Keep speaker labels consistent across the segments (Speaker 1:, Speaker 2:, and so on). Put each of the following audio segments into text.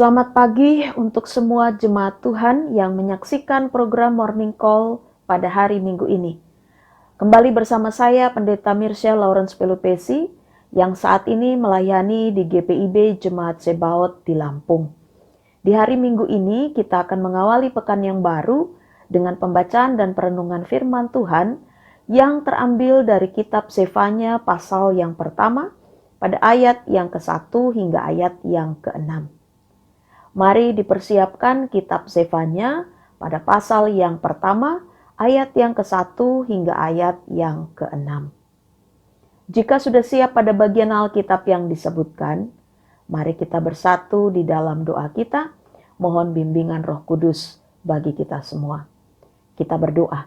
Speaker 1: Selamat pagi untuk semua jemaat Tuhan yang menyaksikan program Morning Call pada hari Minggu ini. Kembali bersama saya Pendeta Mirsya Lawrence Pelupesi yang saat ini melayani di GPIB Jemaat Sebaot di Lampung. Di hari Minggu ini kita akan mengawali pekan yang baru dengan pembacaan dan perenungan firman Tuhan yang terambil dari kitab Zefanya pasal yang pertama pada ayat yang ke-1 hingga ayat yang ke-6. Mari dipersiapkan kitab Zefanya pada pasal yang pertama, ayat yang ke-1 hingga ayat yang ke-6. Jika sudah siap pada bagian Alkitab yang disebutkan, mari kita bersatu di dalam doa kita, mohon bimbingan Roh Kudus bagi kita semua. Kita berdoa.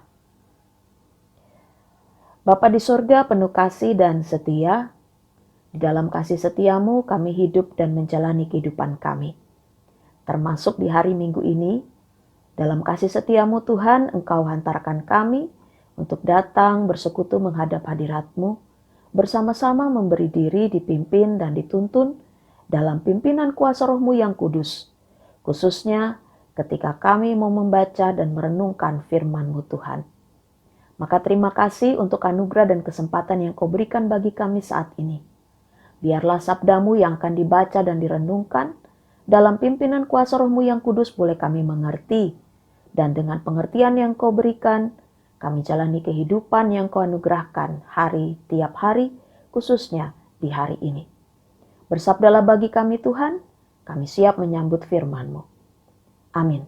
Speaker 1: Bapa di sorga penuh kasih dan setia, di dalam kasih setiamu kami hidup dan menjalani kehidupan kami. Termasuk di hari Minggu ini, dalam kasih setiamu Tuhan, Engkau hantarkan kami untuk datang bersekutu menghadap hadirat-Mu, bersama-sama memberi diri dipimpin dan dituntun dalam pimpinan kuasa Roh-Mu yang kudus, khususnya ketika kami mau membaca dan merenungkan firman-Mu Tuhan. Maka terima kasih untuk anugerah dan kesempatan yang Kau berikan bagi kami saat ini. Biarlah sabda-Mu yang akan dibaca dan direnungkan, dalam pimpinan kuasa Roh-Mu yang kudus boleh kami mengerti, dan dengan pengertian yang Kau berikan, kami jalani kehidupan yang Kau anugerahkan hari tiap hari, khususnya di hari ini. Bersabdalah bagi kami Tuhan, kami siap menyambut firman-Mu. Amin.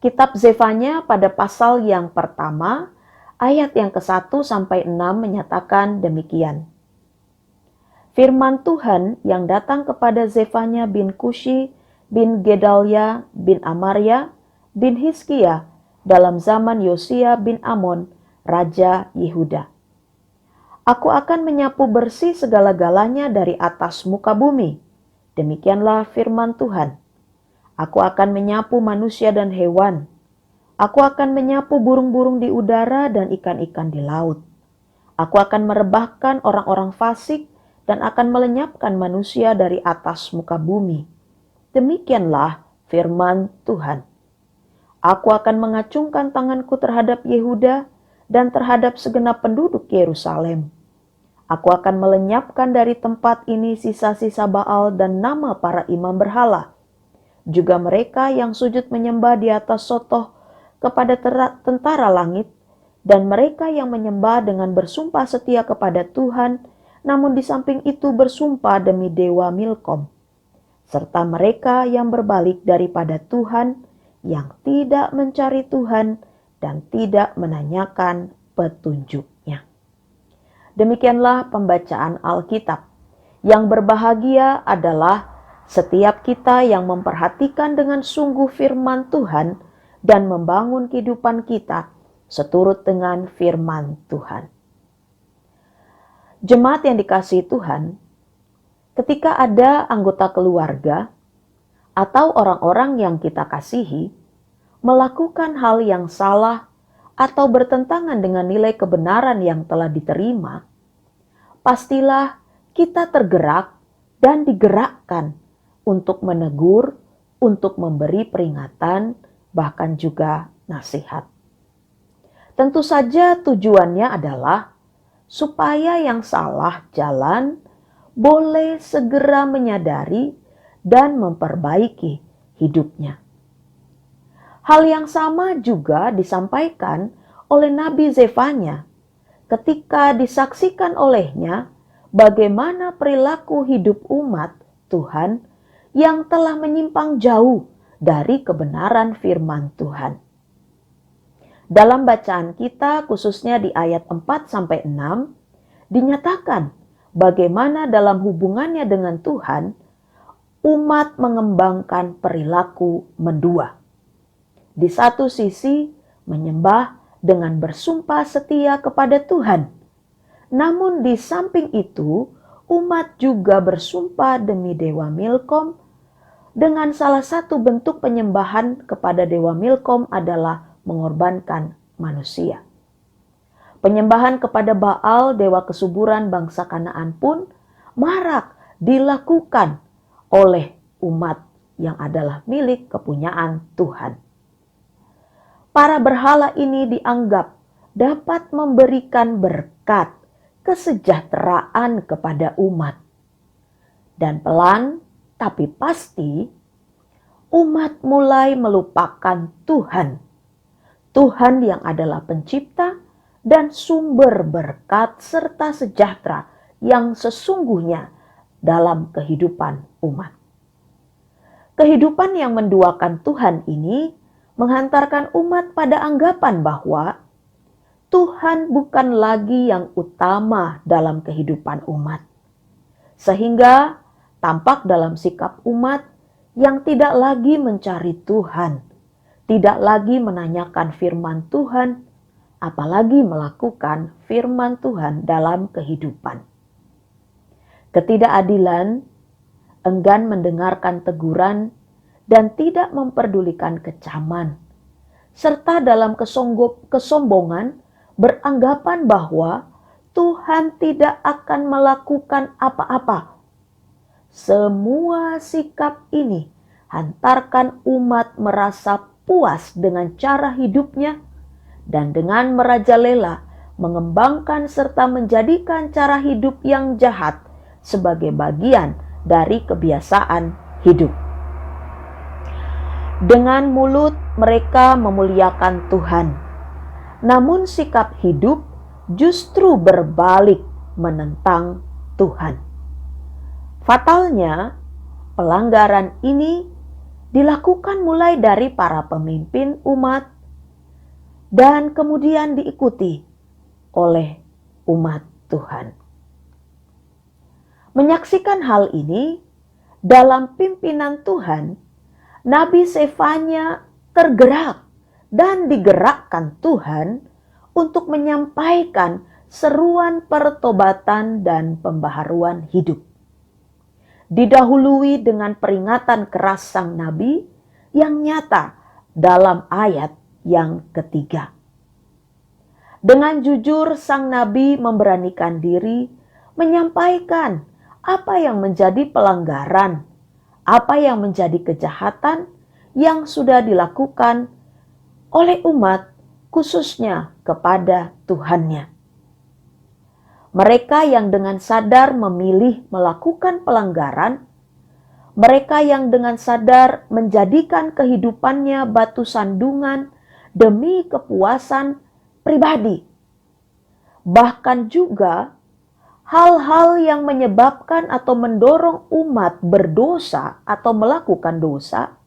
Speaker 1: Kitab Zefanya pada pasal yang pertama, ayat yang ke-1 sampai 6 menyatakan demikian. Firman Tuhan yang datang kepada Zefanya bin Kushi bin Gedalia bin Amaria bin Hizkia dalam zaman Yosia bin Amon, Raja Yehuda. Aku akan menyapu bersih segala-galanya dari atas muka bumi. Demikianlah firman Tuhan. Aku akan menyapu manusia dan hewan. Aku akan menyapu burung-burung di udara dan ikan-ikan di laut. Aku akan merebahkan orang-orang fasik dan akan melenyapkan manusia dari atas muka bumi. Demikianlah firman Tuhan. Aku akan mengacungkan tanganku terhadap Yehuda dan terhadap segenap penduduk Yerusalem. Aku akan melenyapkan dari tempat ini sisa-sisa Baal dan nama para imam berhala. Juga mereka yang sujud menyembah di atas sotoh kepada tentara langit, dan mereka yang menyembah dengan bersumpah setia kepada Tuhan, namun di samping itu bersumpah demi dewa Milkom, serta mereka yang berbalik daripada Tuhan, yang tidak mencari Tuhan dan tidak menanyakan petunjuknya. Demikianlah pembacaan Alkitab. Yang berbahagia adalah setiap kita yang memperhatikan dengan sungguh firman Tuhan dan membangun kehidupan kita seturut dengan firman Tuhan. Jemaat yang dikasihi Tuhan, ketika ada anggota keluarga atau orang-orang yang kita kasihi melakukan hal yang salah atau bertentangan dengan nilai kebenaran yang telah diterima, pastilah kita tergerak dan digerakkan untuk menegur, untuk memberi peringatan, bahkan juga nasihat. Tentu saja tujuannya adalah supaya yang salah jalan boleh segera menyadari dan memperbaiki hidupnya. Hal yang sama juga disampaikan oleh Nabi Zefanya ketika disaksikan olehnya bagaimana perilaku hidup umat Tuhan yang telah menyimpang jauh dari kebenaran firman Tuhan. Dalam bacaan kita khususnya di ayat 4-6 dinyatakan bagaimana dalam hubungannya dengan Tuhan umat mengembangkan perilaku mendua. Di satu sisi menyembah dengan bersumpah setia kepada Tuhan. Namun di samping itu umat juga bersumpah demi dewa Milkom. Dengan salah satu bentuk penyembahan kepada dewa Milkom adalah mengorbankan manusia. Penyembahan kepada Baal, dewa kesuburan bangsa Kanaan pun marak dilakukan oleh umat yang adalah milik kepunyaan Tuhan. Para berhala ini dianggap dapat memberikan berkat kesejahteraan kepada umat. Dan pelan tapi pasti umat mulai melupakan Tuhan. Tuhan yang adalah pencipta dan sumber berkat serta sejahtera yang sesungguhnya dalam kehidupan umat. Kehidupan yang menduakan Tuhan ini menghantarkan umat pada anggapan bahwa Tuhan bukan lagi yang utama dalam kehidupan umat. Sehingga tampak dalam sikap umat yang tidak lagi mencari Tuhan, tidak lagi menanyakan firman Tuhan, apalagi melakukan firman Tuhan dalam kehidupan. Ketidakadilan, enggan mendengarkan teguran, dan tidak memperdulikan kecaman, serta dalam kesombongan beranggapan bahwa Tuhan tidak akan melakukan apa-apa. Semua sikap ini hantarkan umat merasa puas dengan cara hidupnya dan dengan merajalela mengembangkan serta menjadikan cara hidup yang jahat sebagai bagian dari kebiasaan hidup. Dengan mulut mereka memuliakan Tuhan, namun sikap hidup justru berbalik menentang Tuhan. Fatalnya, pelanggaran ini dilakukan mulai dari para pemimpin umat dan kemudian diikuti oleh umat Tuhan. Menyaksikan hal ini dalam pimpinan Tuhan, Nabi Zefanya tergerak dan digerakkan Tuhan untuk menyampaikan seruan pertobatan dan pembaharuan hidup. Didahului dengan peringatan keras sang nabi yang nyata dalam ayat yang ketiga. Dengan jujur sang nabi memberanikan diri menyampaikan apa yang menjadi pelanggaran, apa yang menjadi kejahatan yang sudah dilakukan oleh umat khususnya kepada Tuhannya. Mereka yang dengan sadar memilih melakukan pelanggaran, mereka yang dengan sadar menjadikan kehidupannya batu sandungan demi kepuasan pribadi. Bahkan juga hal-hal yang menyebabkan atau mendorong umat berdosa atau melakukan dosa,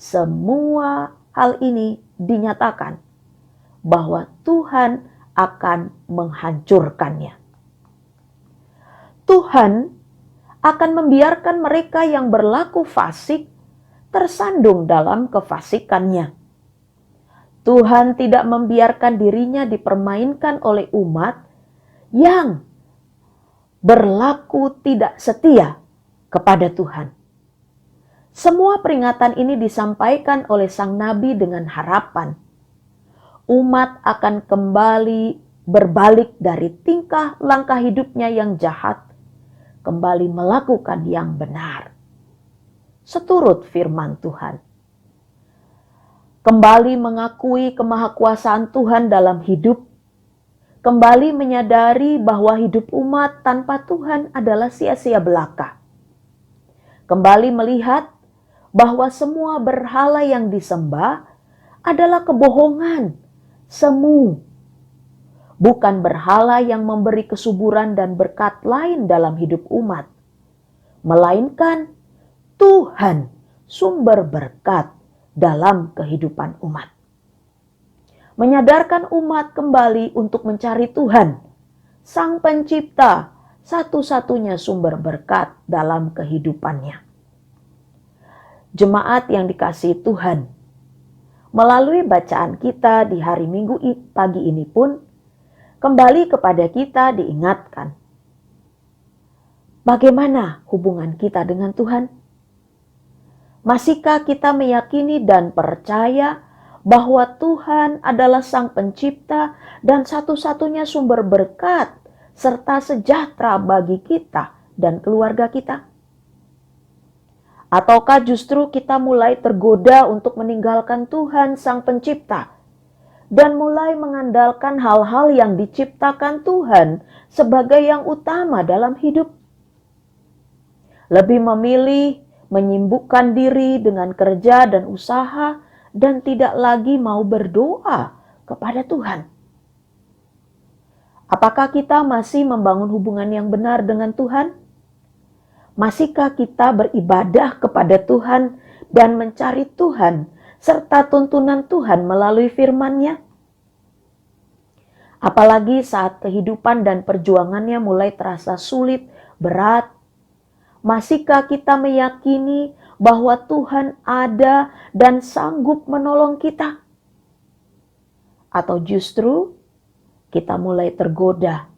Speaker 1: semua hal ini dinyatakan bahwa Tuhan akan menghancurkannya. Tuhan akan membiarkan mereka yang berlaku fasik tersandung dalam kefasikannya. Tuhan tidak membiarkan dirinya dipermainkan oleh umat yang berlaku tidak setia kepada Tuhan. Semua peringatan ini disampaikan oleh sang nabi dengan harapan umat akan kembali berbalik dari tingkah langkah hidupnya yang jahat, kembali melakukan yang benar. Seturut firman Tuhan. Kembali mengakui kemahakuasaan Tuhan dalam hidup, kembali menyadari bahwa hidup umat tanpa Tuhan adalah sia-sia belaka. Kembali melihat bahwa semua berhala yang disembah adalah kebohongan, semu, bukan berhala yang memberi kesuburan dan berkat lain dalam hidup umat, melainkan Tuhan sumber berkat dalam kehidupan umat. Menyadarkan umat kembali untuk mencari Tuhan, Sang Pencipta, satu-satunya sumber berkat dalam kehidupannya. Jemaat yang dikasihi Tuhan, melalui bacaan kita di hari Minggu pagi ini pun, kembali kepada kita diingatkan. Bagaimana hubungan kita dengan Tuhan? Masihkah kita meyakini dan percaya bahwa Tuhan adalah Sang Pencipta dan satu-satunya sumber berkat serta sejahtera bagi kita dan keluarga kita? Ataukah justru kita mulai tergoda untuk meninggalkan Tuhan Sang Pencipta dan mulai mengandalkan hal-hal yang diciptakan Tuhan sebagai yang utama dalam hidup? Lebih memilih menyibukkan diri dengan kerja dan usaha dan tidak lagi mau berdoa kepada Tuhan. Apakah kita masih membangun hubungan yang benar dengan Tuhan? Masihkah kita beribadah kepada Tuhan dan mencari Tuhan serta tuntunan Tuhan melalui firman-Nya? Apalagi saat kehidupan dan perjuangannya mulai terasa sulit, berat. Masihkah kita meyakini bahwa Tuhan ada dan sanggup menolong kita? Atau justru kita mulai tergoda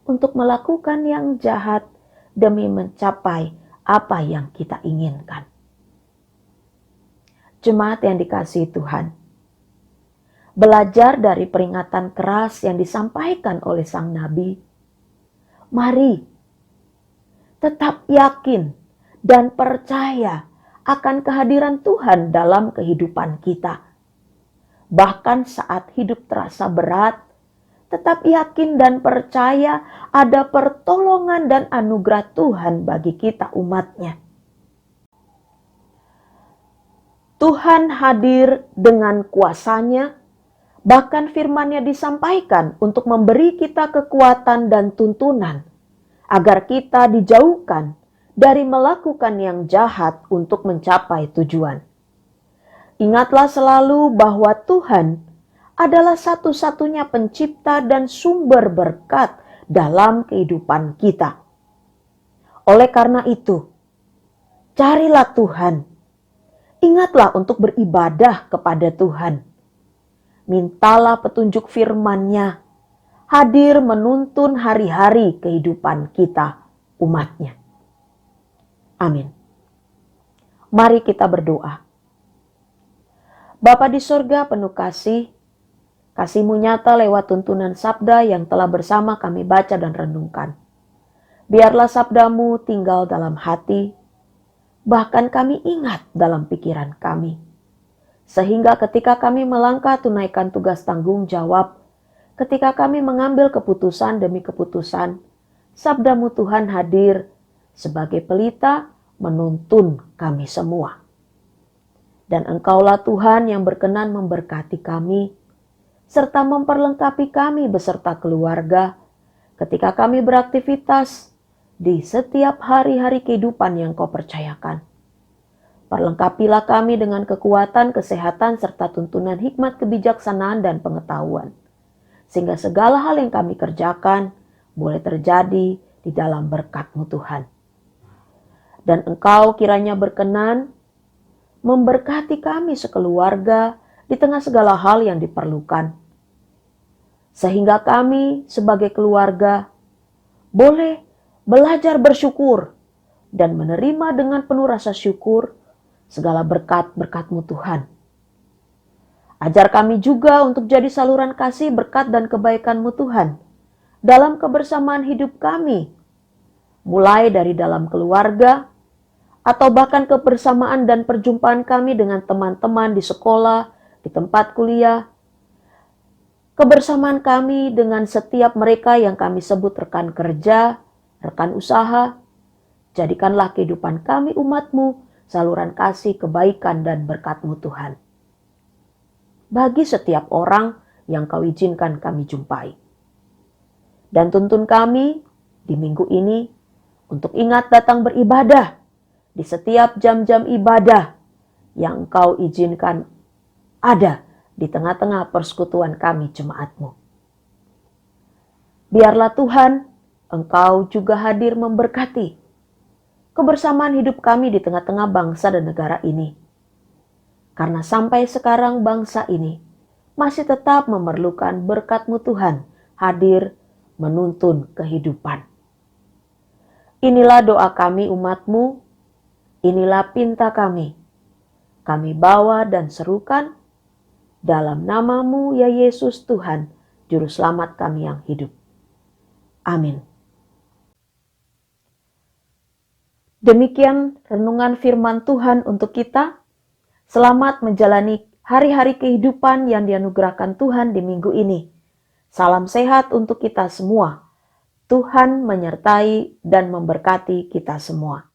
Speaker 1: untuk melakukan yang jahat demi mencapai apa yang kita inginkan? Jemaat yang dikasihi Tuhan, belajar dari peringatan keras yang disampaikan oleh sang nabi, mari tetap yakin dan percaya akan kehadiran Tuhan dalam kehidupan kita. Bahkan saat hidup terasa berat, tetap yakin dan percaya ada pertolongan dan anugerah Tuhan bagi kita umat-Nya. Tuhan hadir dengan kuasa-Nya, bahkan firman-Nya disampaikan untuk memberi kita kekuatan dan tuntunan, agar kita dijauhkan dari melakukan yang jahat untuk mencapai tujuan. Ingatlah selalu bahwa Tuhan adalah satu-satunya pencipta dan sumber berkat dalam kehidupan kita. Oleh karena itu, carilah Tuhan. Ingatlah untuk beribadah kepada Tuhan. Mintalah petunjuk firman-Nya, hadir menuntun hari-hari kehidupan kita, umat-Nya. Amin. Mari kita berdoa. Bapa di sorga penuh kasih, kasih-Mu nyata lewat tuntunan sabda yang telah bersama kami baca dan renungkan. Biarlah sabda-Mu tinggal dalam hati, bahkan kami ingat dalam pikiran kami. Sehingga ketika kami melangkah tunaikan tugas tanggung jawab, ketika kami mengambil keputusan demi keputusan, sabda-Mu Tuhan hadir sebagai pelita menuntun kami semua. Dan Engkaulah Tuhan yang berkenan memberkati kami, serta memperlengkapi kami beserta keluarga ketika kami beraktivitas di setiap hari-hari kehidupan yang Kau percayakan. Perlengkapilah kami dengan kekuatan, kesehatan, serta tuntunan hikmat, kebijaksanaan, dan pengetahuan, sehingga segala hal yang kami kerjakan boleh terjadi di dalam berkat-Mu Tuhan. Dan Engkau kiranya berkenan memberkati kami sekeluarga di tengah segala hal yang diperlukan, sehingga kami sebagai keluarga boleh belajar bersyukur dan menerima dengan penuh rasa syukur segala berkat-berkat-Mu Tuhan. Ajar kami juga untuk jadi saluran kasih, berkat, dan kebaikan-Mu Tuhan dalam kebersamaan hidup kami, mulai dari dalam keluarga, atau bahkan kebersamaan dan perjumpaan kami dengan teman-teman di sekolah, di tempat kuliah, kebersamaan kami dengan setiap mereka yang kami sebut rekan kerja, rekan usaha. Jadikanlah kehidupan kami umat-Mu saluran kasih, kebaikan, dan berkat-Mu Tuhan. Bagi setiap orang yang Kau izinkan kami jumpai. Dan tuntun kami di minggu ini untuk ingat datang beribadah di setiap jam-jam ibadah yang Kau izinkan ada di tengah-tengah persekutuan kami jemaat-Mu. Biarlah Tuhan, Engkau juga hadir memberkati kebersamaan hidup kami di tengah-tengah bangsa dan negara ini. Karena sampai sekarang bangsa ini masih tetap memerlukan berkat-Mu Tuhan hadir menuntun kehidupan. Inilah doa kami umat-Mu, inilah pinta kami. Kami bawa dan serukan dalam nama-Mu ya Yesus Tuhan, Juru Selamat kami yang hidup. Amin. Demikian renungan firman Tuhan untuk kita. Selamat menjalani hari-hari kehidupan yang dianugerahkan Tuhan di minggu ini. Salam sehat untuk kita semua. Tuhan menyertai dan memberkati kita semua.